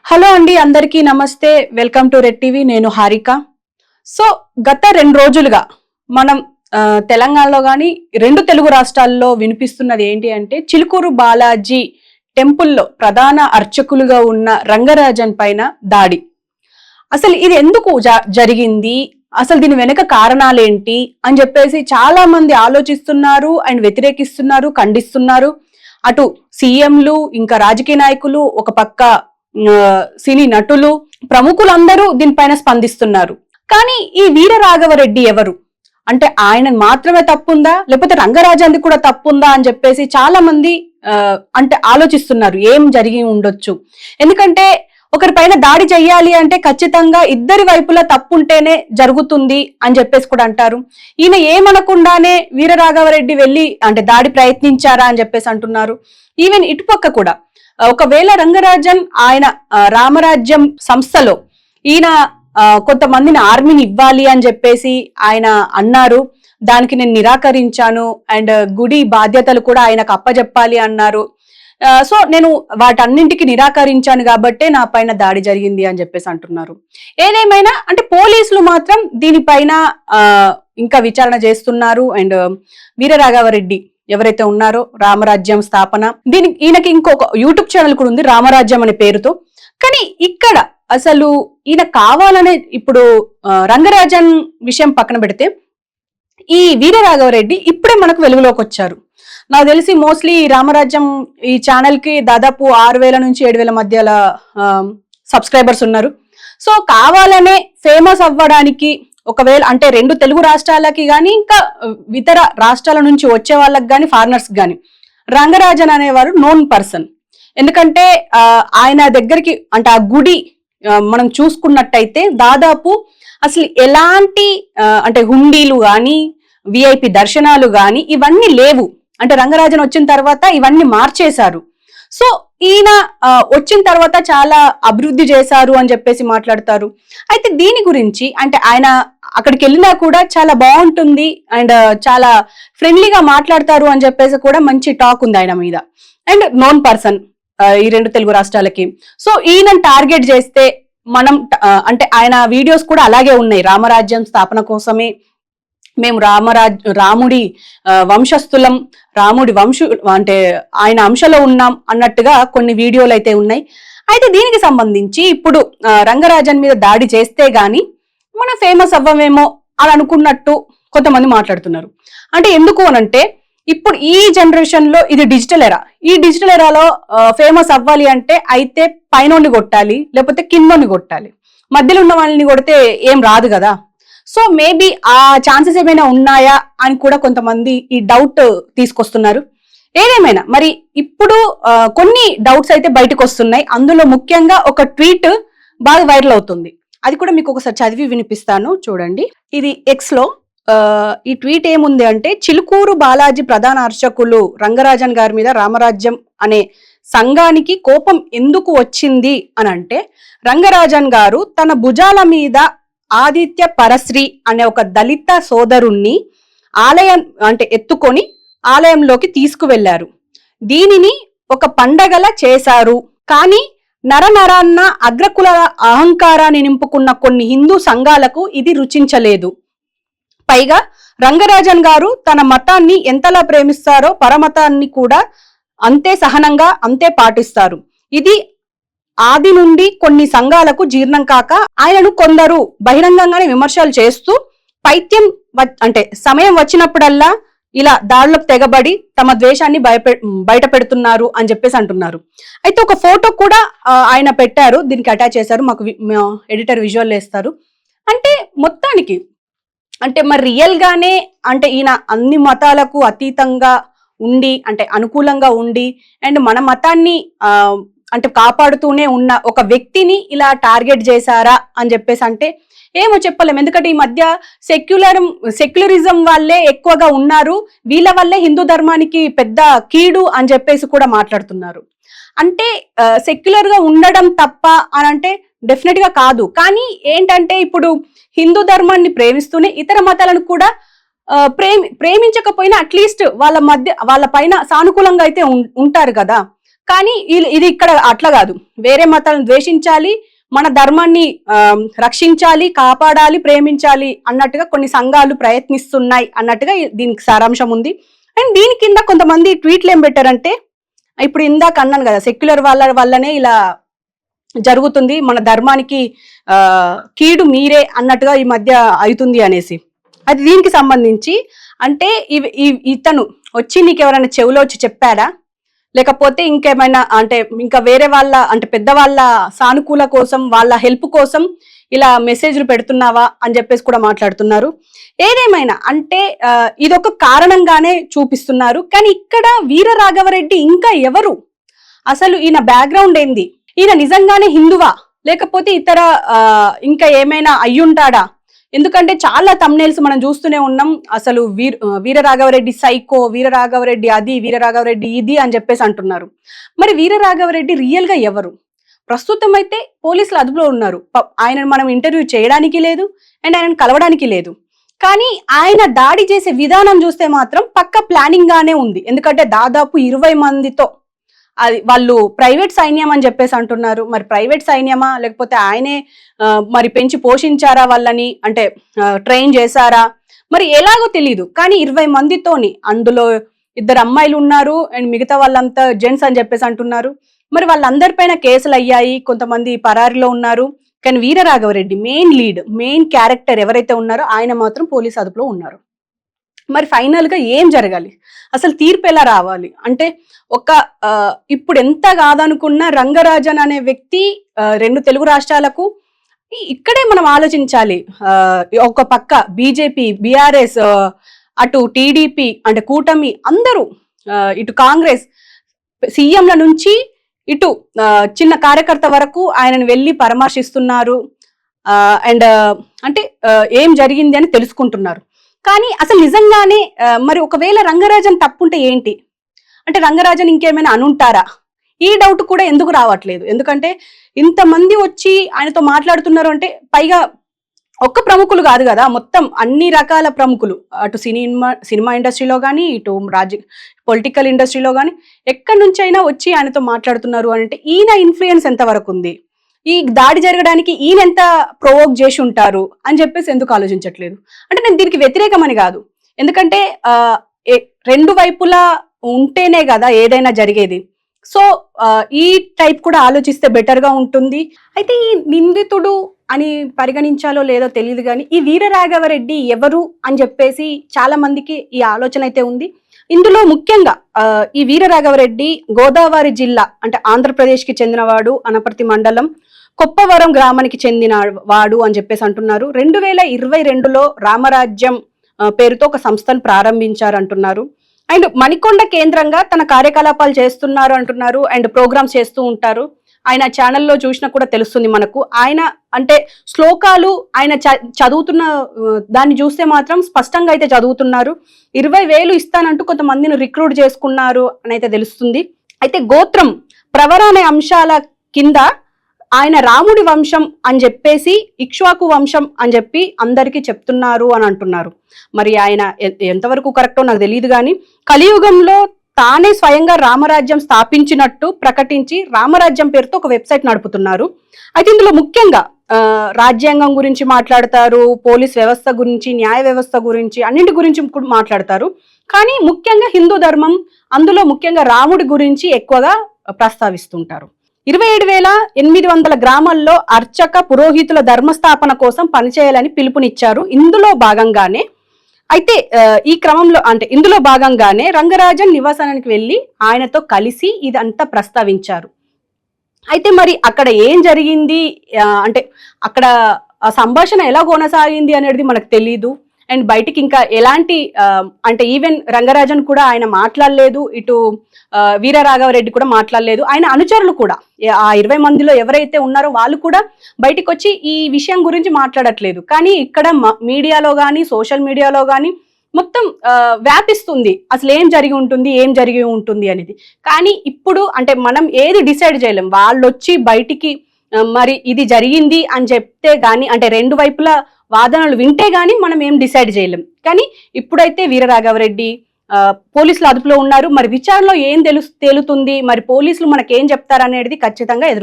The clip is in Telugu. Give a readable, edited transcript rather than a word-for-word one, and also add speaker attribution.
Speaker 1: హలో అండి, అందరికీ నమస్తే. Welcome to red TV. నేను హారిక. సో గత 2 రోజులుగా మనం తెలంగాణలో కానీ 2 తెలుగు రాష్ట్రాల్లో వినిపిస్తున్నది ఏంటి అంటే చిలుకూరు బాలాజీ టెంపుల్లో ప్రధాన అర్చకులుగా ఉన్న రంగరాజన్ పైన దాడి. అసలు ఇది ఎందుకు జరిగింది, అసలు దీని వెనుక కారణాలేంటి అని చెప్పేసి చాలా మంది ఆలోచిస్తున్నారు అండ్ వ్యతిరేకిస్తున్నారు, ఖండిస్తున్నారు. అటు సీఎంలు, ఇంకా రాజకీయ నాయకులు, ఒక పక్క సినీ నటులు, ప్రముఖులందరూ దీనిపైన స్పందిస్తున్నారు. కానీ ఈ వీర రాఘవరెడ్డి ఎవరు అంటే ఆయన మాత్రమే తప్పుందా, లేకపోతే రంగరాజన్ది కూడా తప్పుందా అని చెప్పేసి చాలా మంది అంటే ఆలోచిస్తున్నారు. ఏం జరిగి ఉండొచ్చు, ఎందుకంటే ఒకరి పైన దాడి చెయ్యాలి అంటే ఖచ్చితంగా ఇద్దరి వైపులా తప్పుంటేనే జరుగుతుంది అని చెప్పేసి కూడా అంటారు. ఈయన ఏమనకుండానే వీరరాఘవరెడ్డి వెళ్ళి అంటే దాడి ప్రయత్నించారా అని చెప్పేసి అంటున్నారు. ఈవెన్ ఇటుపక్క కూడా ఒకవేళ రంగరాజన్ ఆయన రామరాజ్యం సంస్థలో ఈయన కొంతమందిని ఆర్మీని ఇవ్వాలి అని చెప్పేసి ఆయన అన్నారు. దానికి నేను నిరాకరించాను అండ్ గుడి బాధ్యతలు కూడా ఆయనకు అప్పజెప్పాలి అన్నారు. సో నేను వాటన్నింటికి నిరాకరించాను కాబట్టే నా పైన దాడి జరిగింది అని చెప్పేసి అంటున్నారు. ఏదేమైనా అంటే పోలీసులు మాత్రం దీనిపైన ఇంకా విచారణ చేస్తున్నారు. అండ్ వీరరాఘవరెడ్డి ఎవరైతే ఉన్నారో రామరాజ్యం స్థాపన, ఈయనకి ఇంకొక యూట్యూబ్ ఛానల్ కూడా ఉంది రామరాజ్యం అనే పేరుతో. కానీ ఇక్కడ అసలు ఈయన కావాలనే ఇప్పుడు రంగరాజన్ విషయం పక్కన పెడితే ఈ వీరరాఘవరెడ్డి ఇప్పుడే మనకు వెలుగులోకి వచ్చారు. నాకు తెలిసి మోస్ట్లీ రామరాజ్యం ఈ ఛానల్ కి దాదాపు 6,000 నుంచి 7,000 మధ్యలో సబ్స్క్రైబర్స్ ఉన్నారు. సో కావాలనే ఫేమస్ అవ్వడానికి, ఒకవేళ అంటే 2 తెలుగు రాష్ట్రాలకి కానీ ఇంకా ఇతర రాష్ట్రాల నుంచి వచ్చే వాళ్ళకి కానీ ఫారినర్స్ కానీ రంగరాజన్ అనేవారు నోన్ పర్సన్. ఎందుకంటే ఆయన దగ్గరికి అంటే ఆ గుడి మనం చూసుకున్నట్టయితే దాదాపు అసలు ఎలాంటి అంటే హుండీలు కానీ విఐపి దర్శనాలు కానీ ఇవన్నీ లేవు. అంటే రంగరాజన్ వచ్చిన తర్వాత ఇవన్నీ మార్చేశారు. సో ఈయన వచ్చిన తర్వాత చాలా అభివృద్ధి చేశారు అని చెప్పేసి మాట్లాడతారు. అయితే దీని గురించి అంటే ఆయన అక్కడికి వెళ్ళినా కూడా చాలా బాగుంటుంది అండ్ చాలా ఫ్రెండ్లీగా మాట్లాడతారు అని చెప్పేసి కూడా మంచి టాక్ ఉంది ఆయన మీద. అండ్ నోన్ పర్సన్ ఈ 2 తెలుగు రాష్ట్రాలకి. సో ఈయన టార్గెట్ చేస్తే మనం అంటే ఆయన వీడియోస్ కూడా అలాగే ఉన్నాయి. రామరాజ్యం స్థాపన కోసమే మేము రాముడి వంశస్థులం, రాముడి అంటే ఆయన అంశలో ఉన్నాం అన్నట్టుగా కొన్ని వీడియోలు అయితే ఉన్నాయి. అయితే దీనికి సంబంధించి ఇప్పుడు రంగరాజన్ మీద దాడి చేస్తే గాని మనం ఫేమస్ అవ్వమేమో అని అనుకున్నట్టు కొంతమంది మాట్లాడుతున్నారు. అంటే ఎందుకు అనంటే ఇప్పుడు ఈ జనరేషన్ లో ఇది డిజిటల్ ఎరా. ఈ డిజిటల్ ఎరాలో ఫేమస్ అవ్వాలి అంటే అయితే పైనోని కొట్టాలి, లేకపోతే కిందోని కొట్టాలి. మధ్యలో ఉన్న వాళ్ళని కొడితే ఏం రాదు కదా. సో మేబీ ఆ ఛాన్సెస్ ఏమైనా ఉన్నాయా అని కూడా కొంతమంది ఈ డౌట్ తీసుకొస్తున్నారు. ఏదేమైనా మరి ఇప్పుడు కొన్ని డౌట్స్ అయితే బయటకు వస్తున్నాయి. అందులో ముఖ్యంగా ఒక ట్వీట్ బాగా వైరల్ అవుతుంది. అది కూడా మీకు ఒకసారి చదివి వినిపిస్తాను, చూడండి. ఇది ఎక్స్ లో ఈ ట్వీట్ ఏముంది అంటే, చిలుకూరు బాలాజీ ప్రధాన అర్చకులు రంగరాజన్ గారి మీద రామరాజ్యం అనే సంఘానికి కోపం ఎందుకు వచ్చింది అని అంటే, రంగరాజన్ గారు తన భుజాల మీద ఆదిత్య పరశ్రీ అనే ఒక దళిత సోదరుణ్ణి ఆలయం అంటే ఎత్తుకొని ఆలయంలోకి తీసుకువెళ్లారు. దీనిని ఒక పండగలా చేశారు. కానీ నరనరాన్న అగ్రకుల అహంకారాన్ని నింపుకున్న కొన్ని హిందూ సంఘాలకు ఇది రుచించలేదు. పైగా రంగరాజన్ గారు తన మతాన్ని ఎంతలా ప్రేమిస్తారో పరమతాన్ని కూడా అంతే సహనంగా అంతే పాటిస్తారు. ఇది ఆది నుండి కొన్ని సంఘాలకు జీర్ణం కాక ఆయనను కొందరు బహిరంగంగానే విమర్శలు చేస్తూ పైత్యం అంటే సమయం వచ్చినప్పుడల్లా ఇలా దాడులకు తెగబడి తమ ద్వేషాన్ని బయట పెడుతున్నారు అని చెప్పేసి అంటున్నారు. అయితే ఒక ఫోటో కూడా ఆయన పెట్టారు, దీనికి అటాచ్ చేశారు. మాకు ఎడిటర్ విజువల్ వేస్తారు. అంటే మొత్తానికి అంటే మరి రియల్ గానే అంటే ఈయన అన్ని మతాలకు అతీతంగా ఉండి అంటే అనుకూలంగా ఉండి అండ్ మన మతాన్ని అంటే కాపాడుతూనే ఉన్న ఒక వ్యక్తిని ఇలా టార్గెట్ చేశారా అని చెప్పేసి అంటే ఏమో చెప్పలేము. ఎందుకంటే ఈ మధ్య సెక్యులరిజం వాళ్ళే ఎక్కువగా ఉన్నారు, వీళ్ళ వల్లే హిందూ ధర్మానికి పెద్ద కీడు అని చెప్పేసి కూడా మాట్లాడుతున్నారు. అంటే సెక్యులర్ గా ఉండడం తప్ప అని అంటే డెఫినెట్ గా కాదు. కానీ ఏంటంటే ఇప్పుడు హిందూ ధర్మాన్ని ప్రేమిస్తూనే ఇతర మతాలను కూడా ప్రేమించకపోయినా అట్లీస్ట్ వాళ్ళ పైన సానుకూలంగా అయితే ఉంటారు కదా. కానీ ఇది ఇక్కడ అట్లా కాదు, వేరే మతాలను ద్వేషించాలి, మన ధర్మాన్ని రక్షించాలి, కాపాడాలి, ప్రేమించాలి అన్నట్టుగా కొన్ని సంఘాలు ప్రయత్నిస్తున్నాయి అన్నట్టుగా దీనికి సారాంశం ఉంది. అండ్ దీని కింద కొంతమంది ట్వీట్లు ఏం పెట్టారంటే, ఇప్పుడు ఇందాక అన్నాను కదా సెక్యులర్ వల్లనే ఇలా జరుగుతుంది, మన ధర్మానికి కీడు మీరే అన్నట్టుగా ఈ మధ్య అవుతుంది అనేసి. అది దీనికి సంబంధించి అంటే ఇతను వచ్చి నీకు ఎవరైనా చెవిలో వచ్చి చెప్పాడా, లేకపోతే ఇంకేమైనా అంటే ఇంకా వేరే వాళ్ళ అంటే పెద్దవాళ్ళ సానుకూల కోసం వాళ్ళ హెల్ప్ కోసం ఇలా మెసేజ్లు పెడుతున్నావా అని చెప్పేసి కూడా మాట్లాడుతున్నారు. ఏదేమైనా అంటే ఇదొక కారణంగానే చూపిస్తున్నారు. కానీ ఇక్కడ వీర రాఘవరెడ్డి ఇంకా ఎవరు, అసలు ఈయన బ్యాక్గ్రౌండ్ ఏంది, ఈయన నిజంగానే హిందువా లేకపోతే ఇతర ఇంకా ఏమైనా అయ్యుంటాడా? ఎందుకంటే చాలా తమ్నైల్స్ మనం చూస్తూనే ఉన్నాం, అసలు వీర రాఘవరెడ్డి సైకో, వీర రాఘవరెడ్డి అది, వీర రాఘవరెడ్డి ఇది అని చెప్పేసి అంటున్నారు. మరి వీర రాఘవరెడ్డి రియల్ గా ఎవరు? ప్రస్తుతం అయితే పోలీసులు అదుపులో ఉన్నారు. ఆయనను మనం ఇంటర్వ్యూ చేయడానికి లేదు అండ్ ఆయనను కలవడానికి లేదు. కానీ ఆయన దాడి చేసే విధానం చూస్తే మాత్రం పక్క ప్లానింగ్ గానే ఉంది. ఎందుకంటే దాదాపు 20 మందితో అది వాళ్ళు ప్రైవేట్ సైన్యం అని చెప్పేసి అంటున్నారు. మరి ప్రైవేట్ సైన్యమా లేకపోతే ఆయనే మరి పెంచి పోషించారా వాళ్ళని, అంటే ట్రైన్ చేశారా మరి ఎలాగో తెలీదు. కానీ 20 మందితోని, అందులో 2 అమ్మాయిలు ఉన్నారు అండ్ మిగతా వాళ్ళంతా జెంట్స్ అని చెప్పేసి అంటున్నారు. మరి వాళ్ళందరిపైన కేసులు అయ్యాయి, కొంతమంది పరారిలో ఉన్నారు. కానీ వీర Raghava Reddy main lead, main character ఎవరైతే ఉన్నారో ఆయన మాత్రం పోలీస్ అదుపులో ఉన్నారు. మరి ఫైనల్ గా ఏం జరగాలి, అసలు తీర్పు ఎలా రావాలి అంటే ఒక ఇప్పుడు ఎంత కాదనుకున్న రంగరాజన్ అనే వ్యక్తి 2 తెలుగు రాష్ట్రాలకు ఇక్కడే మనం ఆలోచించాలి. ఒక పక్క బీజేపీ, బీఆర్ఎస్, అటు టీడీపీ అంటే కూటమి అందరూ, ఇటు కాంగ్రెస్ సీఎంల నుంచి ఇటు చిన్న కార్యకర్త వరకు ఆయనను వెళ్ళి పరామర్శిస్తున్నారు అండ్ అంటే ఏం జరిగింది అని తెలుసుకుంటున్నారు. కానీ అసలు నిజంగానే మరి ఒకవేళ రంగరాజన్ తప్పుంటే ఏంటి అంటే రంగరాజన్ ఇంకేమైనా అనుంటారా, ఈ డౌట్ కూడా ఎందుకు రావట్లేదు. ఎందుకంటే ఇంతమంది వచ్చి ఆయనతో మాట్లాడుతున్నారు అంటే పైగా ఒక్క ప్రముఖులు కాదు కదా, మొత్తం అన్ని రకాల ప్రముఖులు, అటు సినిమా ఇండస్ట్రీలో కానీ ఇటు పొలిటికల్ ఇండస్ట్రీలో కానీ ఎక్కడి నుంచి అయినా వచ్చి ఆయనతో మాట్లాడుతున్నారు అంటే ఈయన ఇన్ఫ్లుయెన్స్ ఎంతవరకు ఉంది, ఈ దాడి జరగడానికి ఈయన ఎంత ప్రొవోక్ చేసి ఉంటారు అని చెప్పేసి ఎందుకు ఆలోచించట్లేదు. అంటే నేను దీనికి వ్యతిరేకమని కాదు, ఎందుకంటే 2 వైపులా ఉంటేనే కదా ఏదైనా జరిగేది. సో ఈ టైప్ కూడా ఆలోచిస్తే బెటర్ గా ఉంటుంది. అయితే ఈ నిందితుడు అని పరిగణించాలో లేదో తెలియదు కానీ ఈ వీర రాఘవరెడ్డి ఎవరు అని చెప్పేసి చాలా మందికి ఈ ఆలోచన అయితే ఉంది. ఇందులో ముఖ్యంగా ఈ వీర రాఘవరెడ్డి గోదావరి జిల్లా అంటే ఆంధ్రప్రదేశ్ కి చెందినవాడు, అనపర్తి మండలం కొప్పవరం గ్రామానికి చెందిన వాడు అని చెప్పేసి అంటున్నారు. 2022లో రామరాజ్యం పేరుతో ఒక సంస్థను ప్రారంభించారు అంటున్నారు. అండ్ మణికొండ కేంద్రంగా తన కార్యకలాపాలు చేస్తున్నారు అంటున్నారు అండ్ ప్రోగ్రామ్స్ చేస్తూ ఉంటారు. ఆయన ఛానల్లో చూసినా కూడా తెలుస్తుంది మనకు. ఆయన అంటే శ్లోకాలు ఆయన చదువుతున్న దాన్ని చూస్తే మాత్రం స్పష్టంగా అయితే చదువుతున్నారు. 20,000 ఇస్తానంటూ కొంతమందిని రిక్రూట్ చేసుకున్నారు అని అయితే తెలుస్తుంది. అయితే గోత్రం ప్రవర అనే అంశాల కింద ఆయన రాముడి వంశం అని చెప్పేసి ఇక్ష్వాకు వంశం అని చెప్పి అందరికీ చెప్తున్నారు అని అంటున్నారు. మరి ఆయన ఎంతవరకు కరెక్టో నాకు తెలియదు కానీ కలియుగంలో తానే స్వయంగా రామరాజ్యం స్థాపించినట్టు ప్రకటించి రామరాజ్యం పేరుతో ఒక వెబ్సైట్ నడుపుతున్నారు. అయితే ఇందులో ముఖ్యంగా రాజ్యాంగం గురించి మాట్లాడతారు, పోలీస్ వ్యవస్థ గురించి, న్యాయ వ్యవస్థ గురించి, అన్నింటి గురించి కూడా మాట్లాడతారు. కానీ ముఖ్యంగా హిందూ ధర్మం, అందులో ముఖ్యంగా రాముడి గురించి ఎక్కువగా ప్రస్తావిస్తుంటారు. 27,800 గ్రామాల్లో అర్చక పురోహితుల ధర్మస్థాపన కోసం పనిచేయాలని పిలుపునిచ్చారు. ఇందులో భాగంగానే అయితే ఈ క్రమంలో అంటే ఇందులో భాగంగానే రంగరాజన్ నివాసానికి వెళ్ళి ఆయనతో కలిసి ఇదంతా ప్రస్తావించారు. అయితే మరి అక్కడ ఏం జరిగింది అంటే అక్కడ ఆ సంభాషణ ఎలా కొనసాగింది అనేది మనకు తెలీదు. అండ్ బయటికి ఇంకా ఎలాంటి అంటే ఈవెన్ రంగరాజన్ కూడా ఆయన మాట్లాడలేదు, ఇటు వీర రాఘవరెడ్డి కూడా మాట్లాడలేదు, ఆయన అనుచరులు కూడా ఆ 20 మందిలో ఎవరైతే ఉన్నారో వాళ్ళు కూడా బయటికి వచ్చి ఈ విషయం గురించి మాట్లాడట్లేదు. కానీ ఇక్కడ మీడియాలో కానీ సోషల్ మీడియాలో కానీ మొత్తం వ్యాపిస్తుంది అసలు ఏం జరిగి ఉంటుంది అనేది. కానీ ఇప్పుడు అంటే మనం ఏది డిసైడ్ చేయలేం, వాళ్ళు వచ్చి బయటికి మరి ఇది జరిగింది అని చెప్తే గానీ అంటే 2 వైపుల వాదనలు వింటే గానీ మనం ఏం డిసైడ్ చేయలేం. కానీ ఇప్పుడైతే వీర రాఘవరెడ్డి పోలీసులు అదుపులో ఉన్నారు. మరి విచారణలో ఏం తేలుతుంది, మరి పోలీసులు మనకేం చెప్తారనేది ఖచ్చితంగా ఎదురు